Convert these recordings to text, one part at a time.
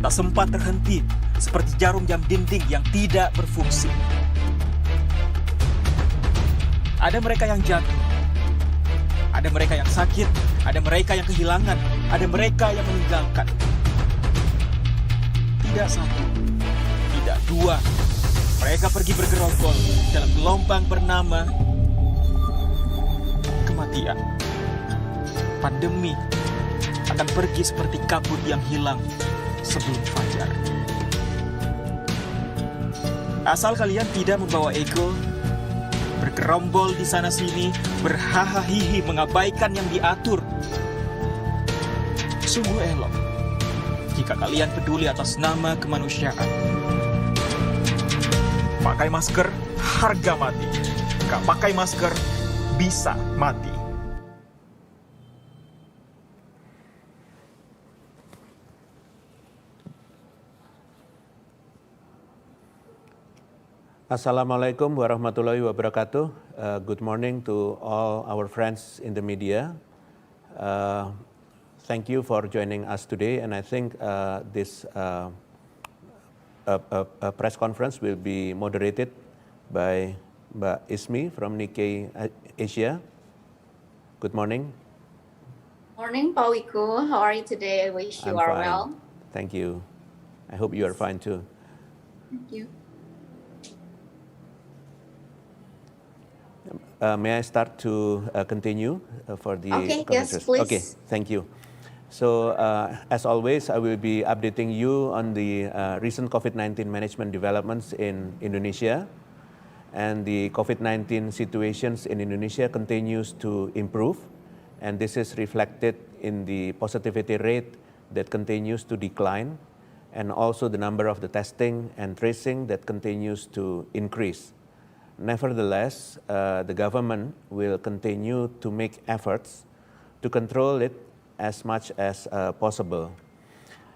Kita sempat terhenti, seperti jarum jam dinding yang tidak berfungsi. Ada mereka yang jatuh, ada mereka yang sakit, ada mereka yang kehilangan, ada mereka yang meninggalkan. Tidak satu, tidak dua, mereka pergi bergerombol dalam gelombang bernama kematian. Pandemi akan pergi seperti kabut yang hilang sebelum fajar. Asal kalian tidak membawa ego, bergerombol di sana-sini, berhahahihi mengabaikan yang diatur. Sungguh elok jika kalian peduli atas nama kemanusiaan. Pakai masker, harga mati. Gak pakai masker, bisa mati. Assalamualaikum warahmatullahi wabarakatuh. Good morning to all our friends in the media. Thank you for joining us today, and I think this press conference will be moderated by Mbak Ismi from Nikkei Asia. Good morning. Morning, Pak Wiku. How are you today? I wish you are well. Thank you. I hope you are fine too. Thank you. May I start to continue for the yes, please. Okay, thank you. So, as always, I will be updating you on the recent COVID-19 management developments in Indonesia. And the COVID-19 situations in Indonesia continues to improve. And this is reflected in the positivity rate that continues to decline, and also the number of the testing and tracing that continues to increase. Nevertheless, the government will continue to make efforts to control it as much as possible.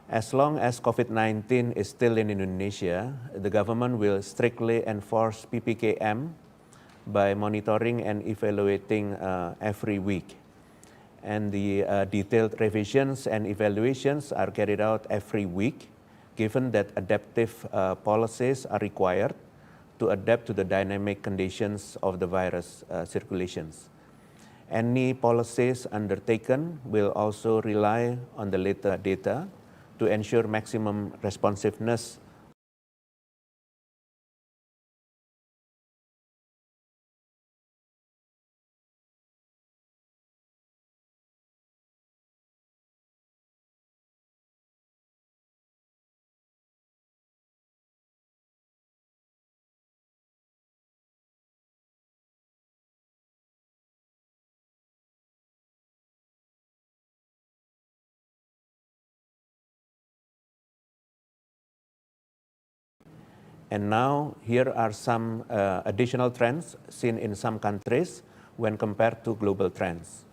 As long as COVID-19 is still in Indonesia, the government will strictly enforce PPKM by monitoring and evaluating every week. And the detailed revisions and evaluations are carried out every week, given that adaptive policies are required to adapt to the dynamic conditions of the virus circulations. Any policies undertaken will also rely on the latest data to ensure maximum responsiveness. And now, here are some additional trends seen in some countries when compared to global trends.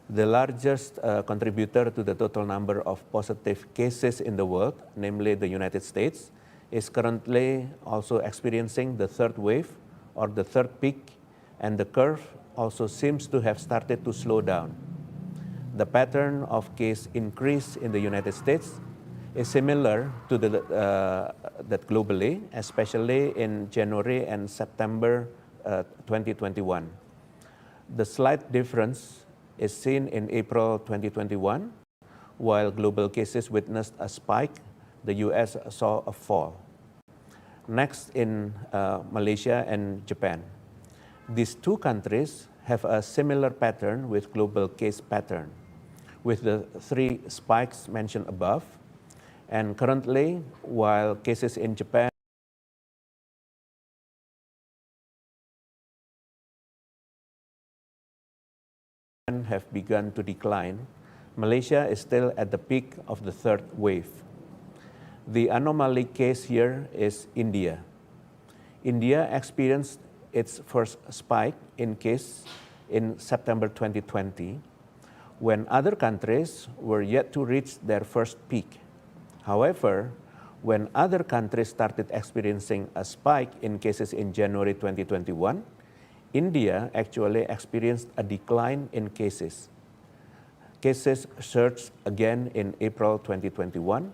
The largest contributor to the total number of positive cases in the world, namely the United States, is currently also experiencing the third wave or the third peak, and the curve also seems to have started to slow down. The pattern of case increase in the United States is similar to that globally, especially in January and September 2021. The slight difference is seen in April 2021. While global cases witnessed a spike, the US saw a fall. Next, in Malaysia and Japan. These two countries have a similar pattern with global case pattern, with the three spikes mentioned above. And currently, while cases in Japan have begun to decline, Malaysia is still at the peak of the third wave. The anomaly case here is India. India experienced its first spike in case in September 2020, when other countries were yet to reach their first peak. However, when other countries started experiencing a spike in cases in January 2021, India actually experienced a decline in cases. Cases surged again in April 2021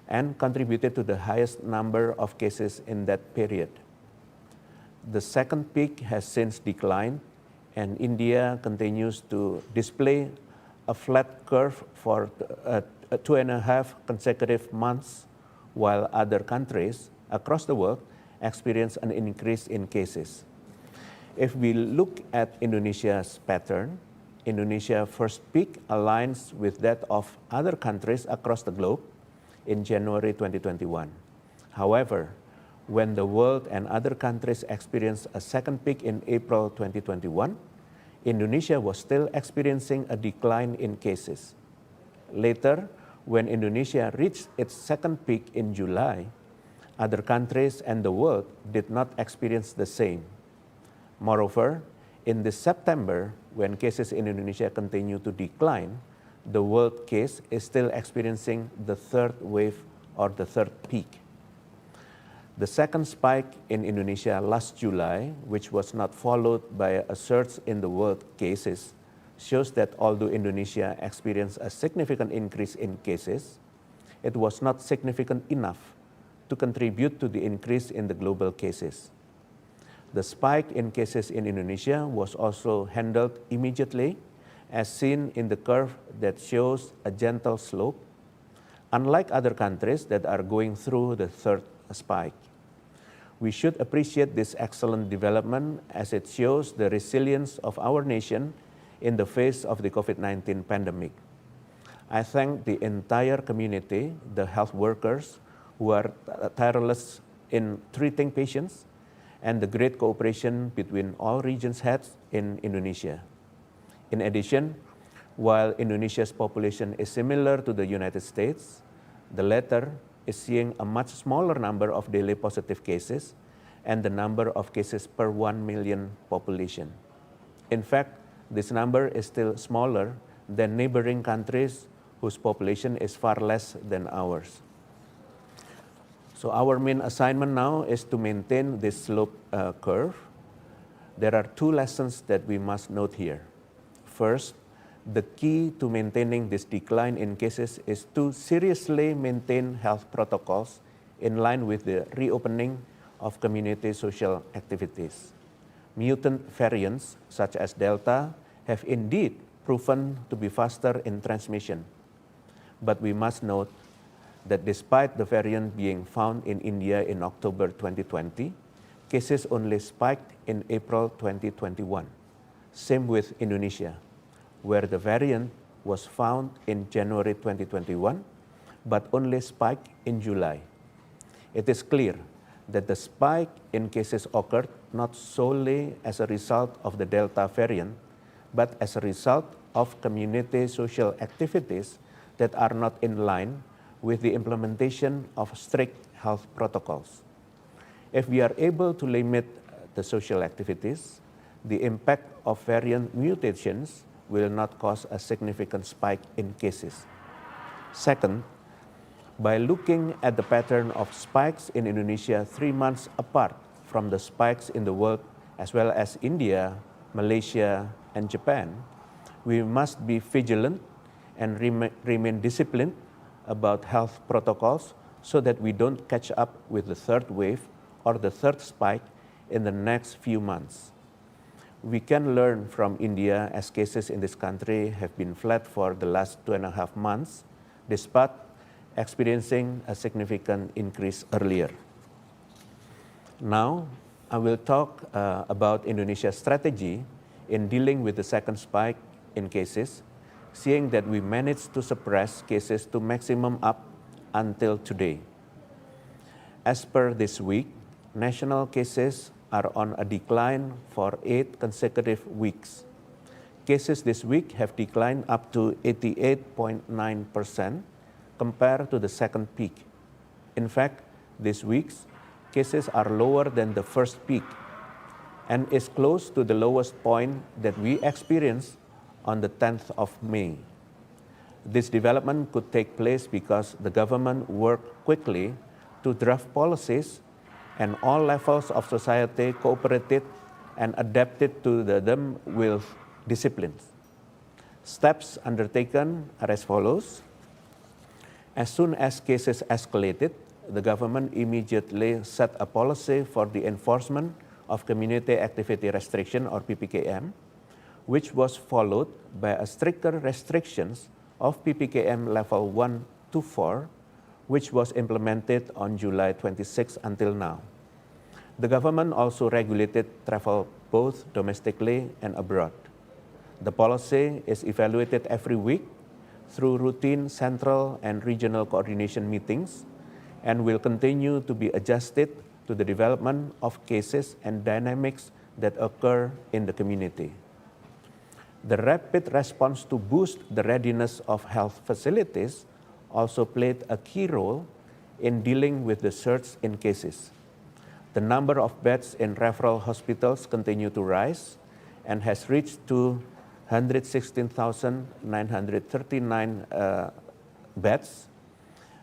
and contributed to the highest number of cases in that period. The second peak has since declined, and India continues to display a flat curve for 2.5 consecutive months, while other countries across the world experience an increase in cases. If we look at Indonesia's pattern, Indonesia's first peak aligns with that of other countries across the globe in January 2021. However, when the world and other countries experienced a second peak in April 2021, Indonesia was still experiencing a decline in cases. Later, when Indonesia reached its second peak in July, other countries and the world did not experience the same. Moreover, in this September, when cases in Indonesia continue to decline, the world case is still experiencing the third wave or the third peak. The second spike in Indonesia last July, which was not followed by a surge in the world cases, shows that although Indonesia experienced a significant increase in cases, it was not significant enough to contribute to the increase in the global cases. The spike in cases in Indonesia was also handled immediately, as seen in the curve that shows a gentle slope, unlike other countries that are going through the third spike. We should appreciate this excellent development as it shows the resilience of our nation in the face of the COVID-19 pandemic. I thank the entire community, the health workers who are tireless in treating patients, and the great cooperation between all regions heads in Indonesia. In addition, while Indonesia's population is similar to the United States, the latter is seeing a much smaller number of daily positive cases and the number of cases per 1 million population. In fact, this number is still smaller than neighboring countries whose population is far less than ours. So our main assignment now is to maintain this slope curve. There are two lessons that we must note here. First, the key to maintaining this decline in cases is to seriously maintain health protocols in line with the reopening of community social activities. Mutant variants, such as Delta, have indeed proven to be faster in transmission. But we must note that despite the variant being found in India in October 2020, cases only spiked in April 2021. Same with Indonesia, where the variant was found in January 2021, but only spiked in July. It is clear that the spike in cases occurred not solely as a result of the Delta variant, but as a result of community social activities that are not in line with the implementation of strict health protocols. If we are able to limit the social activities, the impact of variant mutations will not cause a significant spike in cases. Second, by looking at the pattern of spikes in Indonesia 3 months apart from the spikes in the world, as well as India, Malaysia, and Japan, we must be vigilant and remain disciplined about health protocols so that we don't catch up with the third wave or the third spike in the next few months. We can learn from India as cases in this country have been flat for the last 2.5 months, despite experiencing a significant increase earlier. Now, I will talk about Indonesia's strategy in dealing with the second spike in cases, seeing that we managed to suppress cases to maximum up until today. As per this week, national cases are on a decline for 8 consecutive weeks. Cases this week have declined up to 88.9% compared to the second peak. In fact, this week's cases are lower than the first peak and is close to the lowest point that we experienced on the 10th of May. This development could take place because the government worked quickly to draft policies and all levels of society cooperated and adapted to them with disciplines. Steps undertaken are as follows. As soon as cases escalated, the government immediately set a policy for the enforcement of community activity restriction or PPKM, which was followed by a stricter restrictions of PPKM level 1 to 4, which was implemented on July 26 until now. The government also regulated travel both domestically and abroad. The policy is evaluated every week through routine central and regional coordination meetings and will continue to be adjusted to the development of cases and dynamics that occur in the community. The rapid response to boost the readiness of health facilities also played a key role in dealing with the surge in cases. The number of beds in referral hospitals continue to rise and has reached to 116,939 beds.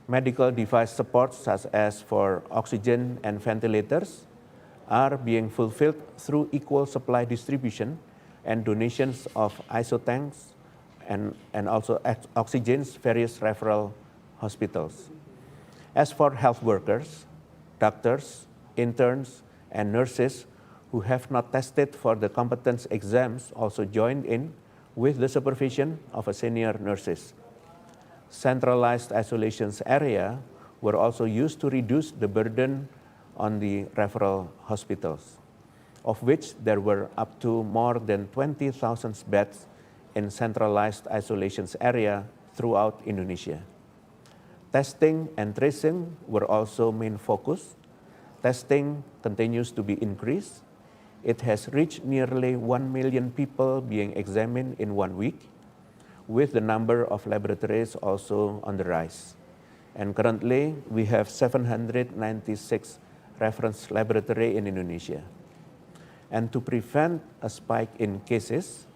Medical device support, such as for oxygen and ventilators, are being fulfilled through equal supply distribution and donations of isotanks and also oxygens various referral hospitals. As for health workers, doctors, interns, and nurses who have not tested for the competence exams also joined in with the supervision of a senior nurses. Centralized isolations area were also used to reduce the burden on the referral hospitals, of which there were up to more than 20,000 beds in centralized isolations area throughout Indonesia. Testing and tracing were also main focus. Testing continues to be increased. It has reached nearly 1 million people being examined in 1 week, with the number of laboratories also on the rise. And currently, we have 796 reference laboratories in Indonesia. And to prevent a spike in cases,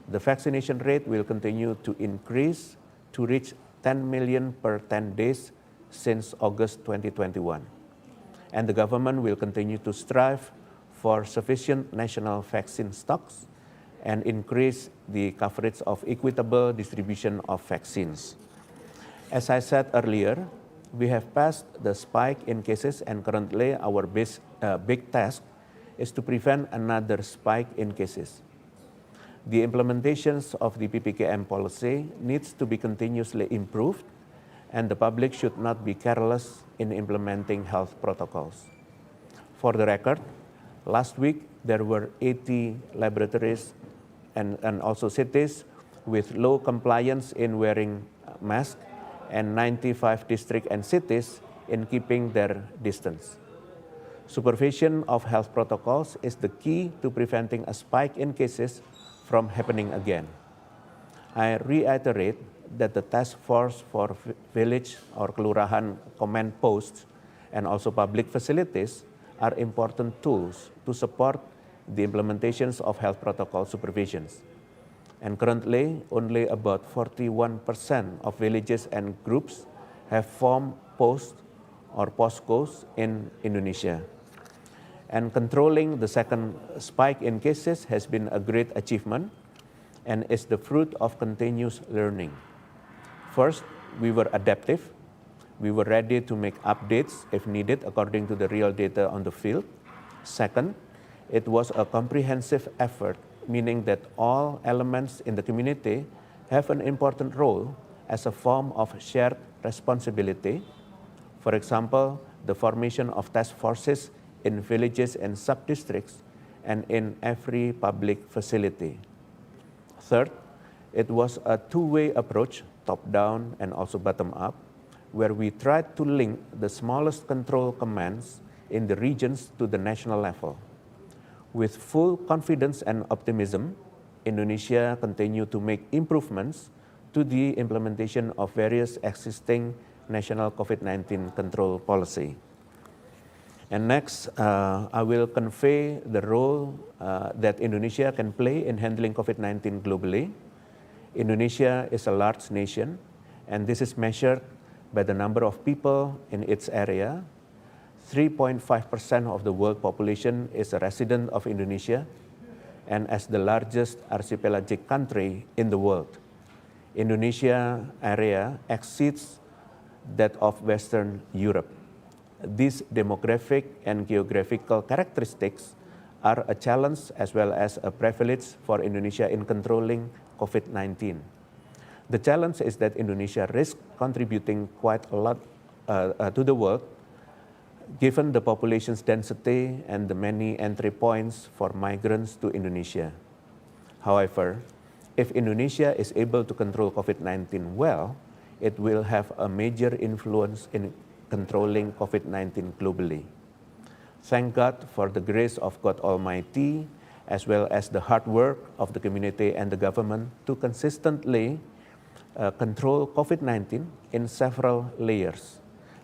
the vaccination rate will continue to increase to reach 10 million per 10 days since August 2021. And the government will continue to strive for sufficient national vaccine stocks and increase the coverage of equitable distribution of vaccines. As I said earlier, we have passed the spike in cases, and currently our big task is to prevent another spike in cases. The implementations of the PPKM policy needs to be continuously improved, and the public should not be careless in implementing health protocols. For the record, last week there were 80 laboratories and also cities with low compliance in wearing masks, and 95 districts and cities in keeping their distance. Supervision of health protocols is the key to preventing a spike in cases from happening again. I reiterate that the task force for village or kelurahan command posts and also public facilities are important tools to support the implementations of health protocol supervisions. And currently, only about 41% of villages and groups have formed posts or postcodes in Indonesia. And controlling the second spike in cases has been a great achievement and is the fruit of continuous learning. First, we were adaptive. We were ready to make updates if needed according to the real data on the field. Second, it was a comprehensive effort, meaning that all elements in the community have an important role as a form of shared responsibility. For example, the formation of task forces in villages and sub-districts and in every public facility. Third, it was a two-way approach, top-down and also bottom-up, where we tried to link the smallest control commands in the regions to the national level. With full confidence and optimism, Indonesia continued to make improvements to the implementation of various existing national COVID-19 control policy. And next, I will convey the role that Indonesia can play in handling COVID-19 globally. Indonesia is a large nation, and this is measured by the number of people in its area. 3.5% of the world population is a resident of Indonesia, and as the largest archipelagic country in the world, Indonesia area exceeds that of Western Europe. These demographic and geographical characteristics are a challenge as well as a privilege for Indonesia in controlling COVID-19. The challenge is that Indonesia risks contributing quite a lot to the world, given the population's density and the many entry points for migrants to Indonesia. However, if Indonesia is able to control COVID-19 well, it will have a major influence in controlling COVID-19 globally. Thank God for the grace of God Almighty, as well as the hard work of the community and the government to consistently control COVID-19 in several layers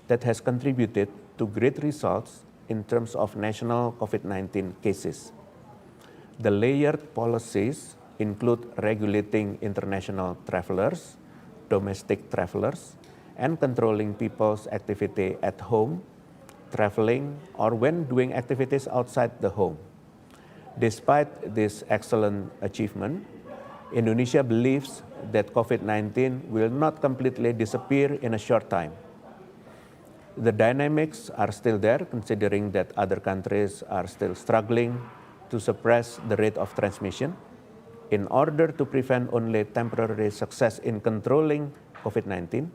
that has contributed to great results in terms of national COVID-19 cases. The layered policies include regulating international travelers, domestic travelers, and controlling people's activity at home, traveling, or when doing activities outside the home. Despite this excellent achievement, Indonesia believes that COVID-19 will not completely disappear in a short time. The dynamics are still there, considering that other countries are still struggling to suppress the rate of transmission. In order to prevent only temporary success in controlling COVID-19,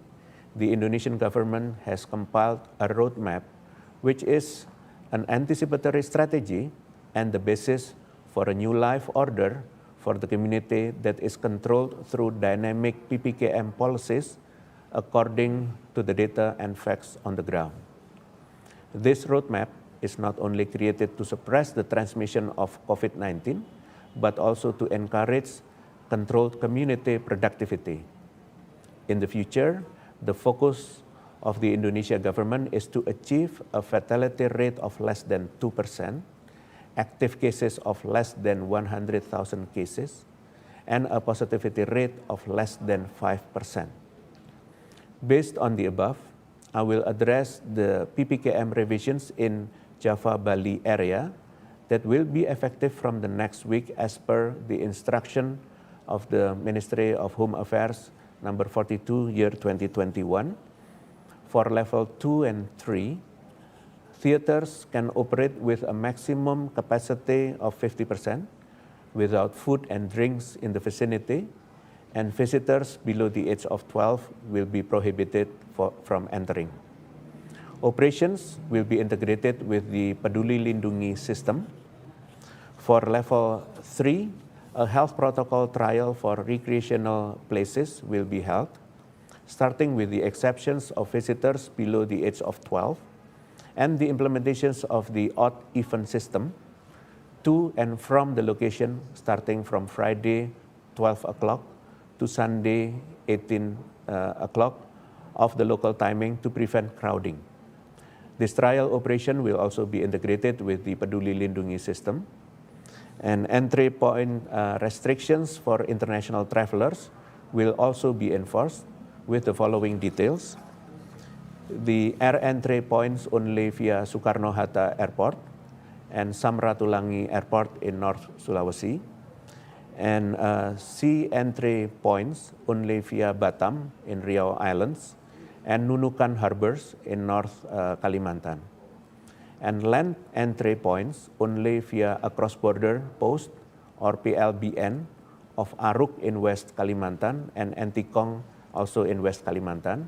the Indonesian government has compiled a roadmap, which is an anticipatory strategy and the basis for a new life order for the community that is controlled through dynamic PPKM policies according to the data and facts on the ground. This roadmap is not only created to suppress the transmission of COVID-19, but also to encourage controlled community productivity. In the future, the focus of the Indonesia government is to achieve a fatality rate of less than 2%, active cases of less than 100,000 cases, and a positivity rate of less than 5%. Based on the above, I will address the PPKM revisions in Java Bali area that will be effective from the next week as per the instruction of the Ministry of Home Affairs number 42 year 2021. For level 2 and 3, theaters can operate with a maximum capacity of 50% without food and drinks in the vicinity, and visitors below the age of 12 will be prohibited from entering. Operations will be integrated with the Peduli Lindungi system. For level 3, a health protocol trial for recreational places will be held, starting with the exceptions of visitors below the age of 12 and the implementations of the odd even system to and from the location starting from Friday 12 o'clock to Sunday 18 o'clock of the local timing to prevent crowding. This trial operation will also be integrated with the Peduli Lindungi system. And entry point restrictions for international travelers will also be enforced with the following details. The air entry points only via Soekarno-Hatta Airport and Samratulangi Airport in North Sulawesi, and sea entry points only via Batam in Riau Islands and Nunukan harbors in North Kalimantan, and land entry points only via a cross-border post or PLBN of Aruk in West Kalimantan and Antikong also in West Kalimantan,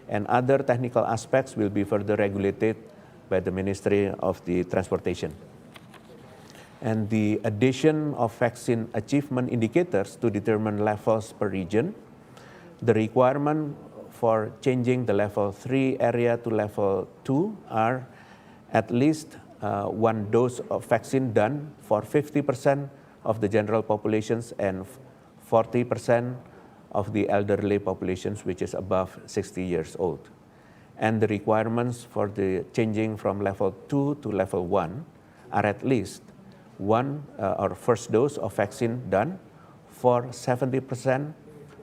and other technical aspects will be further regulated by the Ministry of the Transportation. And the addition of vaccine achievement indicators to determine levels per region, the requirement for changing the level 3 area to level 2 are at least one dose of vaccine done for 50% of the general populations and 40% of the elderly populations, which is above 60 years old. And the requirements for the changing from level 2 to level 1 are at least one or first dose of vaccine done for 70%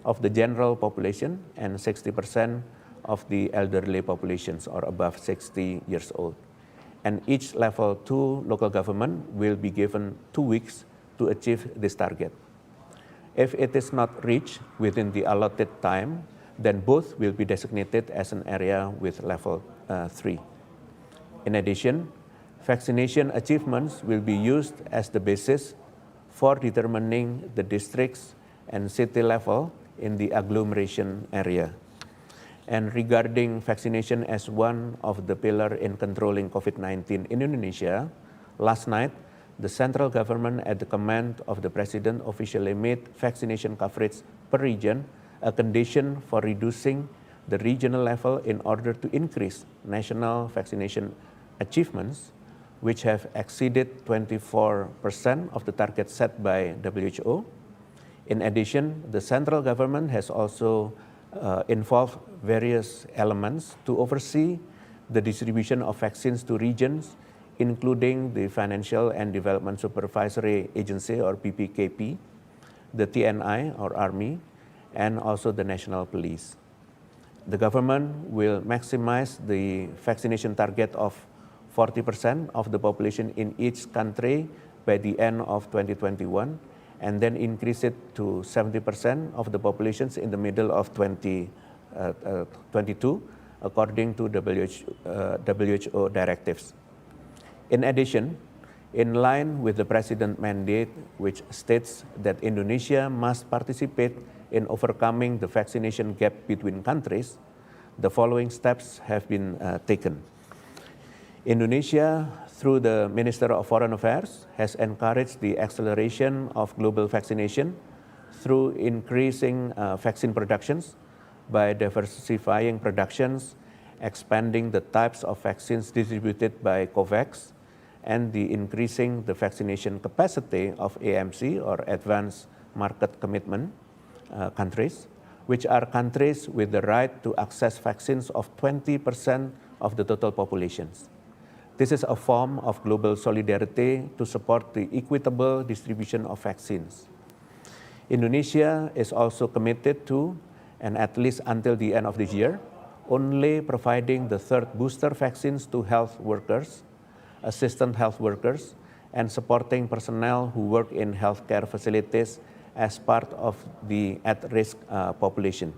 of the general population and 60% of the elderly populations or above 60 years old. And each level 2 local government will be given 2 weeks to achieve this target. If it is not reached within the allotted time, then both will be designated as an area with level 3. In addition, vaccination achievements will be used as the basis for determining the districts and city level in the agglomeration area. And regarding vaccination as one of the pillars in controlling COVID-19 in Indonesia, last night, the central government at the command of the President officially made vaccination coverage per region a condition for reducing the regional level in order to increase national vaccination achievements, which have exceeded 24% of the target set by WHO. In addition, the central government has also involved various elements to oversee the distribution of vaccines to regions, including the Financial and Development Supervisory Agency or BPKP, the TNI or Army, and also the National Police. The government will maximize the vaccination target of 40% of the population in each country by the end of 2021, and then increase it to 70% of the populations in the middle of 2022, according to WHO directives. In addition, in line with the President's mandate, which states that Indonesia must participate in overcoming the vaccination gap between countries, the following steps have been taken. Indonesia, through the Minister of Foreign Affairs, has encouraged the acceleration of global vaccination through increasing vaccine productions by diversifying productions, expanding the types of vaccines distributed by COVAX, and increasing the vaccination capacity of AMC or Advanced Market Commitment countries, which are countries with the right to access vaccines of 20% of the total populations. This is a form of global solidarity to support the equitable distribution of vaccines. Indonesia is also committed to, and at least until the end of this year, only providing the third booster vaccines to health workers, assistant health workers, and supporting personnel who work in healthcare facilities as part of the at-risk population.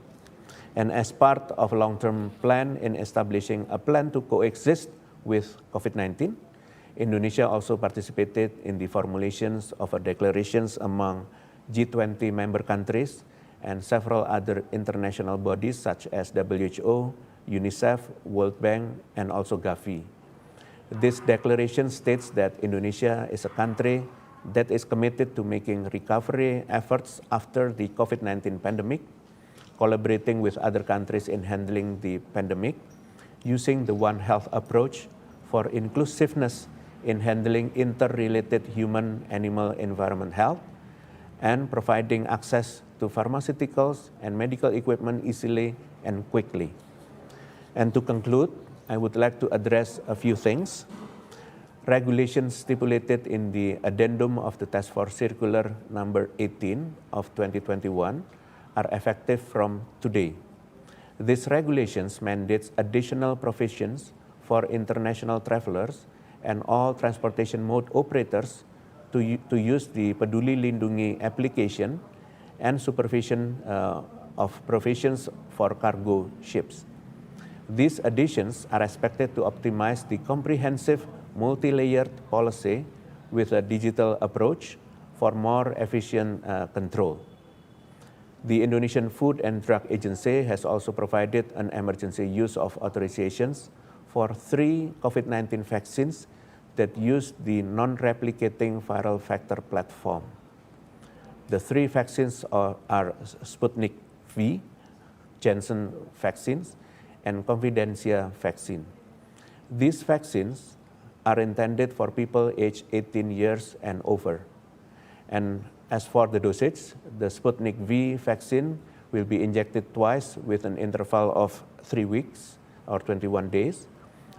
And as part of a long-term plan in establishing a plan to coexist with COVID-19, Indonesia also participated in the formulations of declarations among G20 member countries and several other international bodies such as WHO, UNICEF, World Bank, and also Gavi. This declaration states that Indonesia is a country that is committed to making recovery efforts after the COVID-19 pandemic, collaborating with other countries in handling the pandemic, using the One Health approach for inclusiveness in handling interrelated human, animal, environment health, and providing access to pharmaceuticals and medical equipment easily and quickly. And to conclude, I would like to address a few things. Regulations stipulated in the addendum of the Task Force Circular number 18 of 2021 are effective from today. These regulations mandates additional provisions for international travelers and all transportation mode operators to use the Peduli Lindungi application and supervision of provisions for cargo ships. These additions are expected to optimize the comprehensive multi-layered policy with a digital approach for more efficient control. The Indonesian Food and Drug Agency has also provided an emergency use of authorizations for 3 COVID-19 vaccines that use the non-replicating viral vector platform. The 3 vaccines are Sputnik V, Janssen vaccines, and Confidencia vaccine. These vaccines are intended for people aged 18 years and over. And as for the dosage, the Sputnik V vaccine will be injected twice with an interval of 3 weeks or 21 days,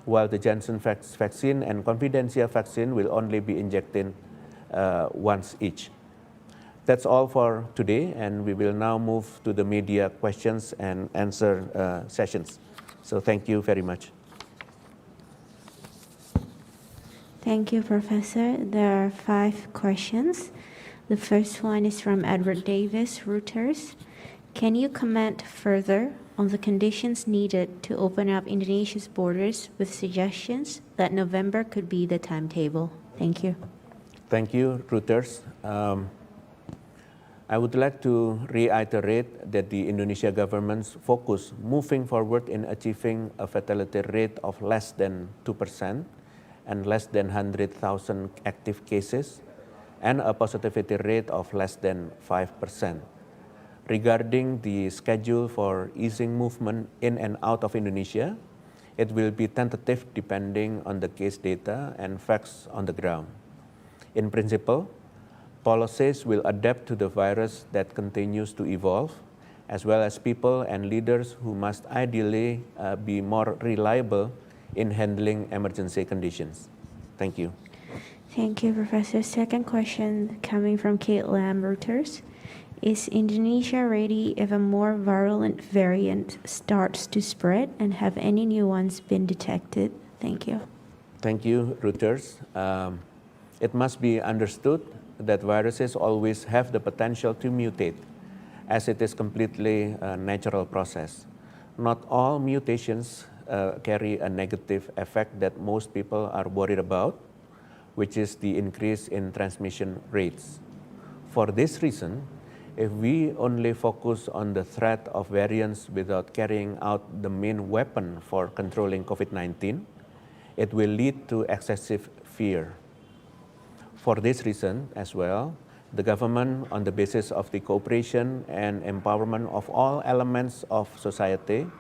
while the Janssen vaccine and Confidencia vaccine will only be injected once each. That's all for today, and we will now move to the media questions and answer sessions. So thank you very much. Thank you, Professor. There are 5 questions. The first one is from Edward Davis, Reuters. Can you comment further on the conditions needed to open up Indonesia's borders with suggestions that November could be the timetable? Thank you. Thank you, Reuters. I would like to reiterate that the Indonesia government's focus moving forward in achieving a fatality rate of less than 2% and less than 100,000 active cases and a positivity rate of less than 5%. Regarding the schedule for easing movement in and out of Indonesia, it will be tentative depending on the case data and facts on the ground. In principle, policies will adapt to the virus that continues to evolve, as well as people and leaders who must ideally be more reliable in handling emergency conditions. Thank you. Thank you, Professor. Second question coming from Kate Lam, Reuters. Is Indonesia ready if a more virulent variant starts to spread, and have any new ones been detected? Thank you. Thank you, Reuters. It must be understood that viruses always have the potential to mutate, as it is completely a natural process. Not all mutations carry a negative effect that most people are worried about, which is the increase in transmission rates. For this reason, if we only focus on the threat of variants without carrying out the main weapon for controlling COVID-19, it will lead to excessive fear. For this reason as well, the government, on the basis of the cooperation and empowerment of all elements of society,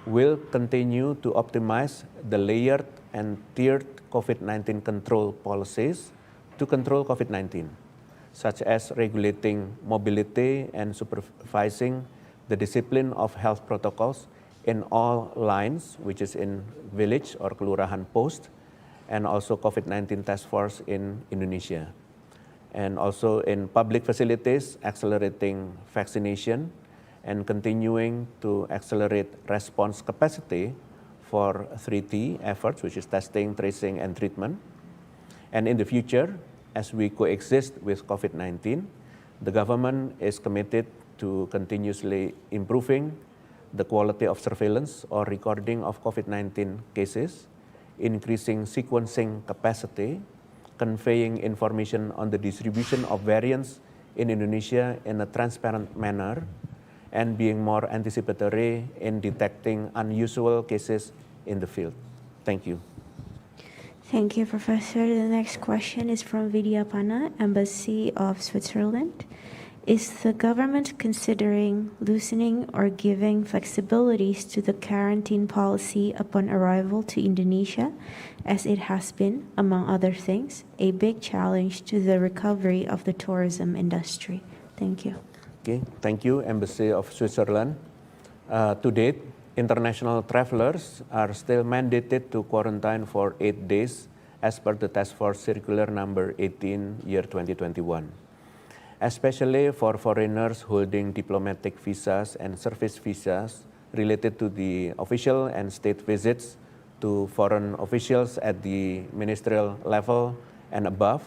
will continue to optimize the layered and tiered COVID-19 control policies to control COVID-19, such as regulating mobility and supervising the discipline of health protocols in all lines, which is in village or kelurahan post, and also COVID-19 task force in Indonesia. And also in public facilities, accelerating vaccination and continuing to accelerate response capacity for 3T efforts, which is testing, tracing, and treatment. And in the future, as we coexist with COVID-19, the government is committed to continuously improving the quality of surveillance or recording of COVID-19 cases, increasing sequencing capacity, conveying information on the distribution of variants in Indonesia in a transparent manner, and being more anticipatory in detecting unusual cases in the field. Thank you. Thank you, Professor. The next question is from Vidyapana, Embassy of Switzerland. Is the government considering loosening or giving flexibilities to the quarantine policy upon arrival to Indonesia, as it has been, among other things, a big challenge to the recovery of the tourism industry? Thank you. Okay, thank you, Embassy of Switzerland. To date, international travelers are still mandated to quarantine for 8 days as per the Task Force Circular number 18, year 2021. Especially for foreigners holding diplomatic visas and service visas related to the official and state visits to foreign officials at the ministerial level and above,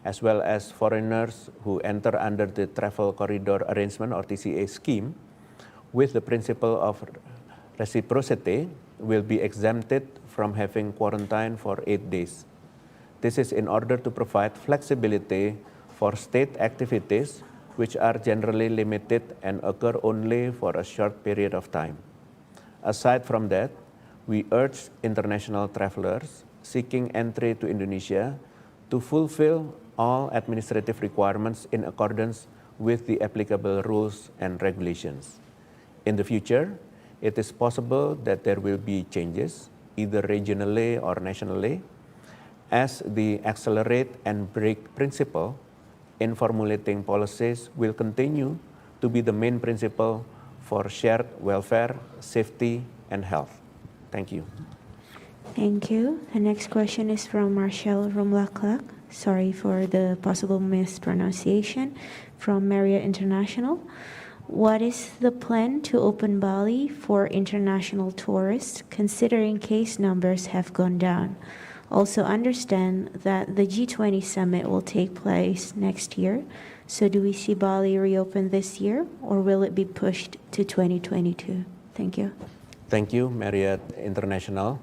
as well as foreigners who enter under the Travel Corridor Arrangement or TCA scheme, with the principle of reciprocity, will be exempted from having quarantine for 8 days. This is in order to provide flexibility for state activities which are generally limited and occur only for a short period of time. Aside from that, we urge international travelers seeking entry to Indonesia to fulfill all administrative requirements in accordance with the applicable rules and regulations. In the future, it is possible that there will be changes, either regionally or nationally, as the accelerate and brake principle in formulating policies will continue to be the main principle for shared welfare, safety, and health. Thank you. Thank you. The next question is from Marshall Rumlaklak. Sorry for the possible mispronunciation. From Marriott International. What is the plan to open Bali for international tourists, considering case numbers have gone down? Also understand that the G20 summit will take place next year. So do we see Bali reopen this year, or will it be pushed to 2022? Thank you. Thank you, Marriott International.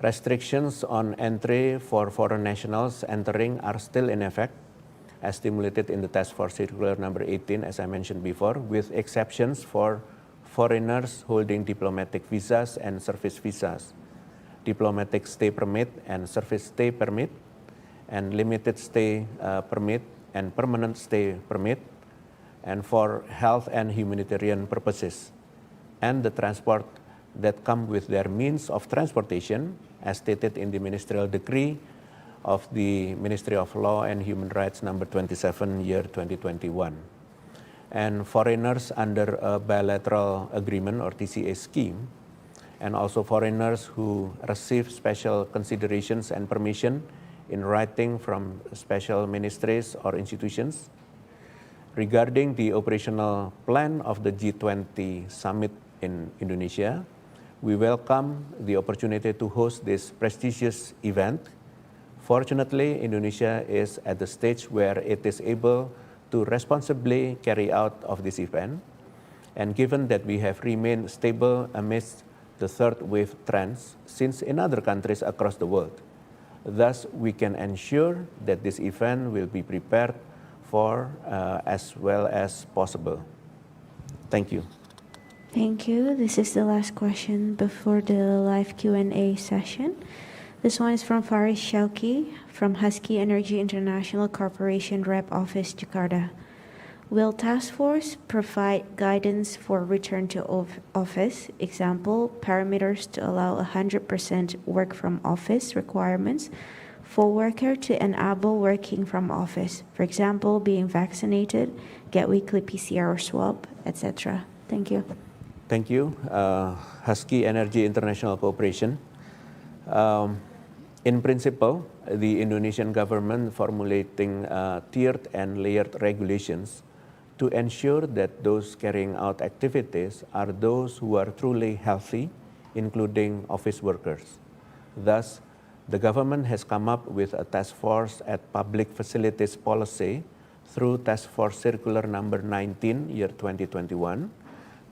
Restrictions on entry for foreign nationals entering are still in effect, as stimulated in the Task Force Circular number 18, as I mentioned before, with exceptions for foreigners holding diplomatic visas and service visas, diplomatic stay permit and service stay permit, and limited stay permit and permanent stay permit, and for health and humanitarian purposes, and the transport that come with their means of transportation, as stated in the ministerial decree of the Ministry of Law and Human Rights number 27, year 2021. And foreigners under a bilateral agreement or TCA scheme, and also foreigners who receive special considerations and permission in writing from special ministries or institutions. Regarding the operational plan of the G20 summit in Indonesia, we welcome the opportunity to host this prestigious event. Fortunately, Indonesia is at the stage where it is able to responsibly carry out of this event. And given that we have remained stable amidst the third wave trends since in other countries across the world, thus we can ensure that this event will be prepared for as well as possible. Thank you. Thank you. This is the last question before the live Q&A session. This one is from Faris Shauki from Husky Energy International Corporation Rep Office, Jakarta. Will Task Force provide guidance for return to office, example, parameters to allow 100% work from office requirements for worker to enable working from office, for example, being vaccinated, get weekly PCR swab, etc.? Thank you. Thank you. Husky Energy International Corporation. In principle, the Indonesian government formulating tiered and layered regulations to ensure that those carrying out activities are those who are truly healthy, including office workers. Thus, the government has come up with a task force at public facilities policy through Task Force Circular number 19, year 2021,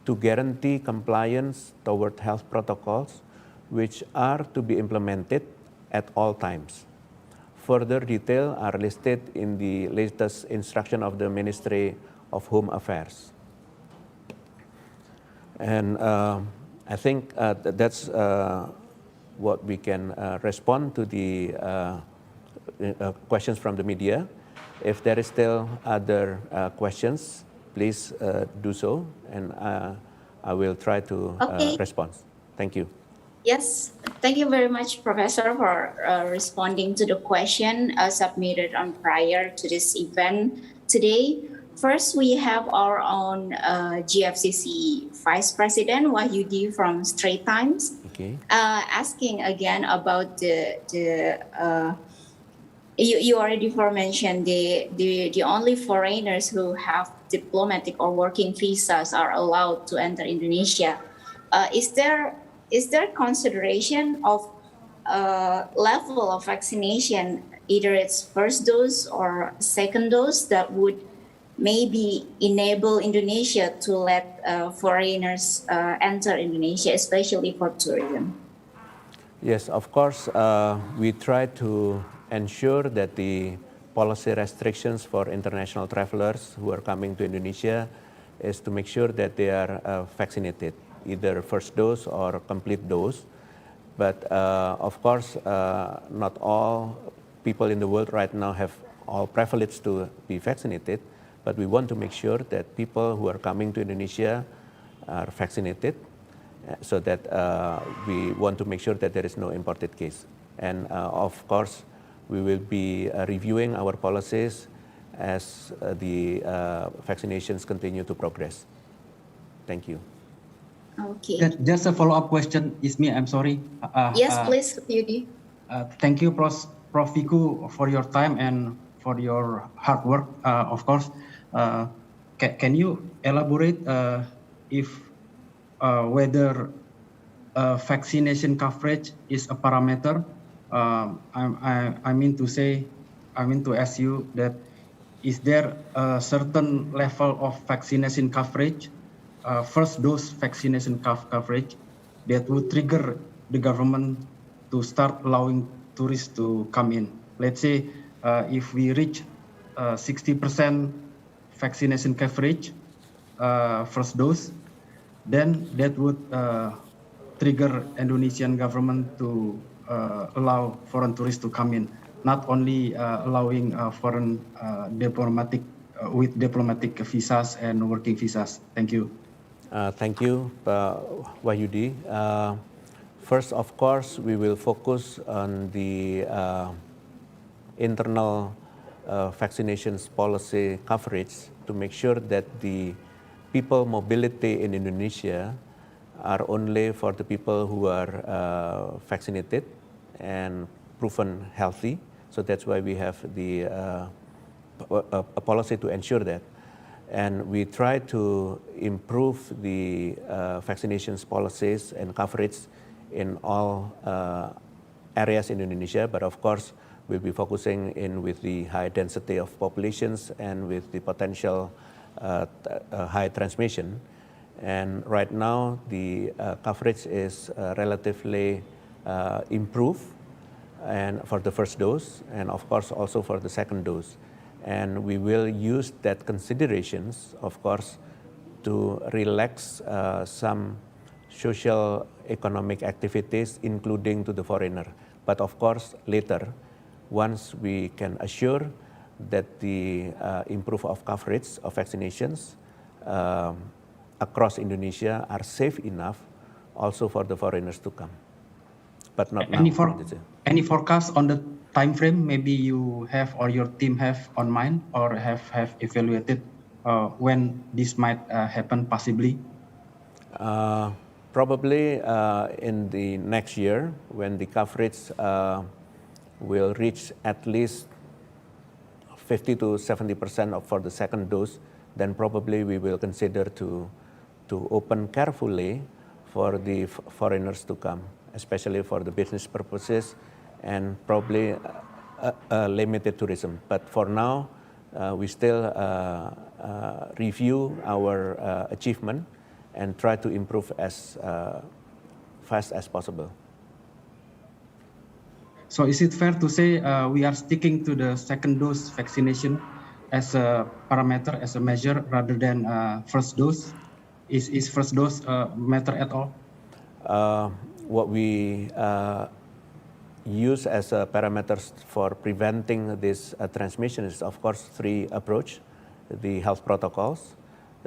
to guarantee compliance toward health protocols which are to be implemented at all times. Further details are listed in the latest instruction of the Ministry of Home Affairs. And I think that's what we can respond to the questions from the media. If there is still other questions, please do so, and I will try to respond. Thank you. Yes, thank you very much, Professor, for responding to the question submitted on prior to this event today. First, we have our own GFCC Vice President, Wahyudi from Straits Times, asking again about you already mentioned the only foreigners who have diplomatic or working visas are allowed to enter Indonesia. Is there consideration of level of vaccination, either it's first dose or second dose, that would maybe enable Indonesia to let foreigners enter Indonesia, especially for tourism? Yes, of course, we try to ensure that the policy restrictions for international travelers who are coming to Indonesia is to make sure that they are vaccinated, either first dose or complete dose. But of course, not all people in the world right now have all privilege to be vaccinated, but we want to make sure that people who are coming to Indonesia are vaccinated, so that we want to make sure that there is no imported case. And of course, we will be reviewing our policies as the vaccinations continue to progress. Thank you. Okay. Just a follow-up question, Ismi, I'm sorry. Yes, please, Yudi. Thank you, Prof. Wiku, for your time and for your hard work, of course. Can you elaborate if whether vaccination coverage is a parameter? I mean to ask you that, is there a certain level of vaccination coverage, first dose vaccination coverage, that would trigger the government to start allowing tourists to come in? Let's say if we reach 60% vaccination coverage, first dose, then that would trigger Indonesian government to allow foreign tourists to come in, not only allowing foreign diplomatic with diplomatic visas and working visas. Thank you. Thank you, Wahyudi. First, of course, we will focus on the internal vaccinations policy coverage to make sure that the people mobility in Indonesia are only for the people who are vaccinated and proven healthy. So that's why we have the a policy to ensure that. And we try to improve the vaccinations policies and coverage in all areas in Indonesia, but of course, we'll be focusing in with the high density of populations and with the potential high transmission. And right now, the coverage is relatively improved, and for the first dose, and of course also for the second dose. And we will use that considerations, of course, to relax some social economic activities, including to the foreigner. But of course, later, once we can assure that the improve of coverage of vaccinations across Indonesia are safe enough also for the foreigners to come. But not now. Any forecast on the time frame maybe you have or your team have on mind or have evaluated when this might happen possibly? Probably in the next year, when the coverage will reach at least 50 to 70% for the second dose, then probably we will consider to open carefully for the foreigners to come, especially for the business purposes and probably limited tourism. But for now, we still review our achievement and try to improve as fast as possible. So is it fair to say we are sticking to the second dose vaccination as a parameter, as a measure, rather than first dose? Is first dose matter at all? What we use as parameters for preventing this transmission is, of course, three approach: the health protocols,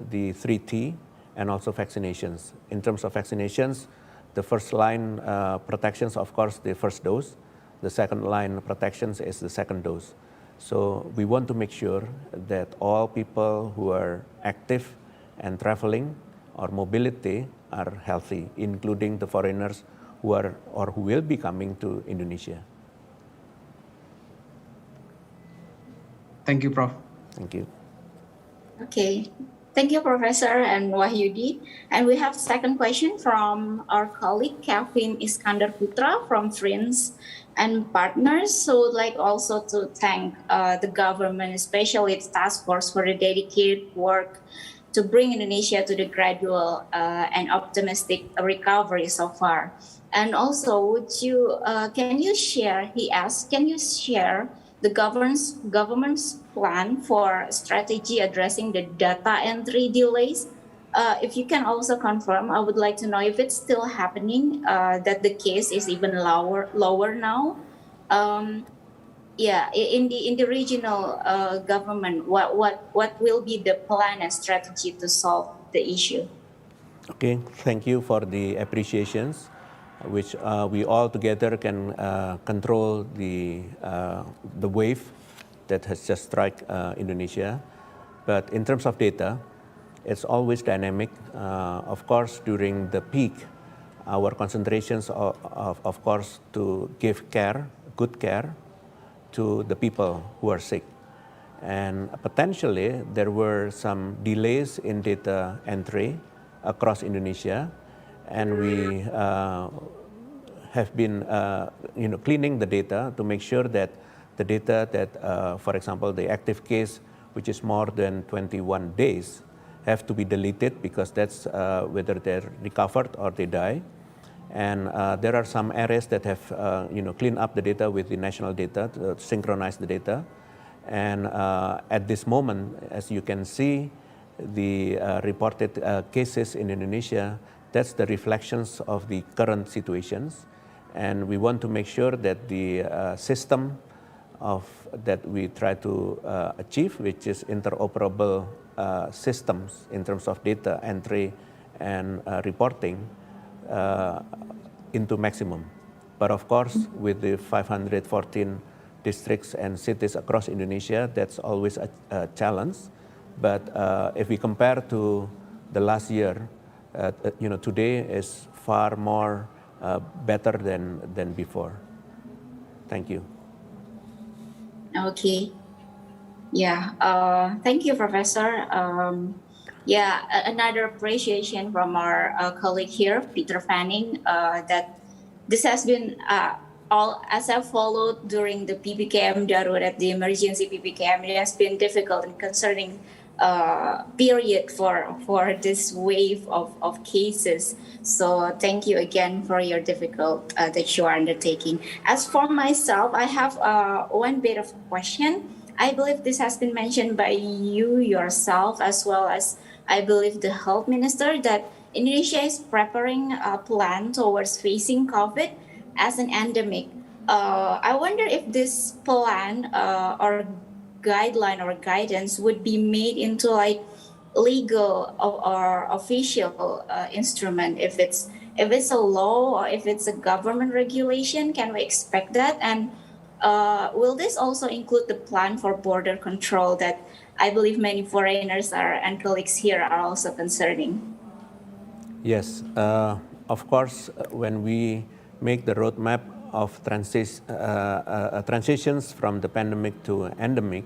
the 3T, and also vaccinations. In terms of vaccinations, the first line protections, of course, the first dose. The second line protections is the second dose. So we want to make sure that all people who are active and traveling or mobility are healthy, including the foreigners who are or who will be coming to Indonesia. Thank you, Prof. Thank you. Okay. Thank you, Professor and Wahyudi. And we have second question from our colleague, Kevin Iskandar Putra from Friends and Partners. So would like also to thank the government, especially its task force, for the dedicated work to bring Indonesia to the gradual and optimistic recovery so far. And also, can you share, he asked, can you share the government's plan for strategy addressing the data entry delays? If you can also confirm, I would like to know if it's still happening, that the case is even lower now. In the regional government, what will be the plan and strategy to solve the issue? Okay, thank you for the appreciations, which we all together can control the wave that has just struck Indonesia. But in terms of data, it's always dynamic. Of course, during the peak, our concentrations of course, to give care, good care, to the people who are sick. And potentially, there were some delays in data entry across Indonesia, and we have been cleaning the data to make sure that the data that, for example, the active case, which is more than 21 days, have to be deleted because that's whether they're recovered or they die. And there are some areas that have cleaned up the data with the national data to synchronize the data. And at this moment, as you can see, the reported cases in Indonesia, that's the reflections of the current situations. And we want to make sure that the system that we try to achieve, which is interoperable systems in terms of data entry and reporting, into maximum. But of course, with the 514 districts and cities across Indonesia, that's always a challenge. But if we compare to the last year, today is far more better than before. Thank you. Okay. Yeah. Thank you, Professor. Another appreciation from our colleague here, Peter Fanning, that this has been all as I followed during the PPKM Darurat, the emergency PPKM. It has been difficult and concerning period for this wave of cases. So thank you again for your difficult that you are undertaking. As for myself, I have one bit of question. I believe this has been mentioned by you yourself, as well as I believe the health minister, that Indonesia is preparing a plan towards facing COVID as an endemic. I wonder if this plan or guideline or guidance would be made into like legal or official instrument. If it's a law or if it's a government regulation, can we expect that? And will this also include the plan for border control that I believe many foreigners and colleagues here are also concerning? Yes, of course, when we make the roadmap of transitions from the pandemic to endemic,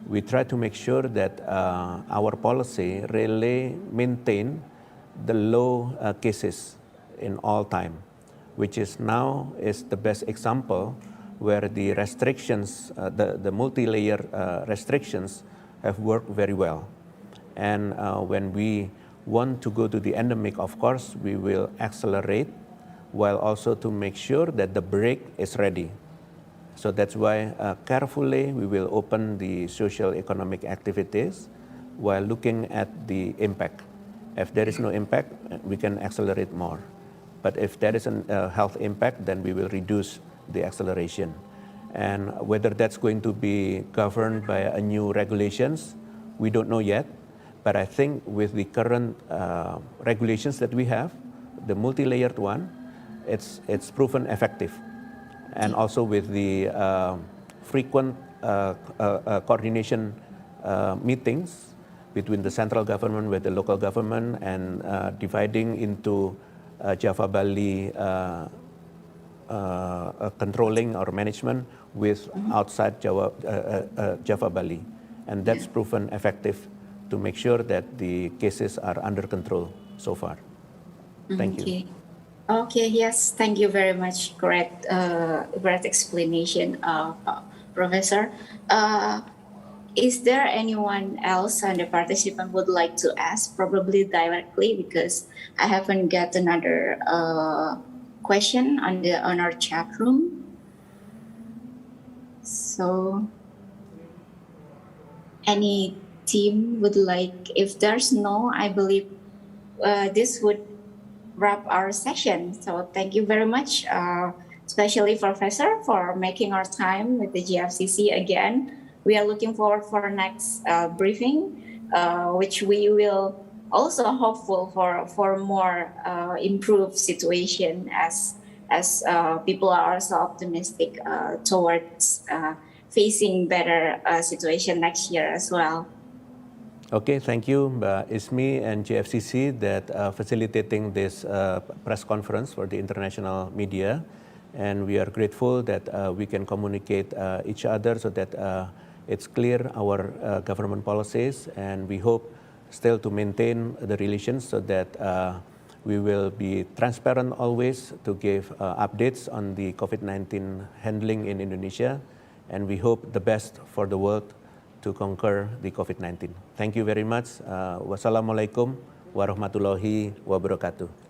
we try to make sure that our policy really maintain the low cases in all time, which is now is the best example where the restrictions, the multi-layer restrictions have worked very well. And when we want to go to the endemic, of course, we will accelerate while also to make sure that the brake is ready. So that's why carefully we will open the social economic activities while looking at the impact. If there is no impact, we can accelerate more. But if there is a health impact, then we will reduce the acceleration. And whether that's going to be governed by a new regulations, we don't know yet. But I think with the current regulations that we have, the multi-layered one, it's proven effective. And also with the frequent coordination meetings between the central government with the local government and dividing into Java Bali controlling or management with outside Java Bali. And that's proven effective to make sure that the cases are under control so far. Thank you. Okay. Okay, yes, thank you very much. Great, great explanation, Professor. Is there anyone else on the participant would like to ask, probably directly, because I haven't got another question on our chat room. So, any team would like? If there's no, I believe this would wrap our session. So thank you very much, especially Professor, for making our time with the GFCC again. We are looking forward for next briefing, which we will also hopeful for more improved situation as people are also optimistic towards facing better situation next year as well. Okay, thank you, Ismi and GFCC that facilitating this press conference for the international media, and we are grateful that we can communicate each other so that it's clear our government policies, and we hope still to maintain the relations so that we will be transparent always to give updates on the COVID-19 handling in Indonesia, and we hope the best for the world to conquer the COVID-19. Thank you very much. Wassalamualaikum warahmatullahi wabarakatuh.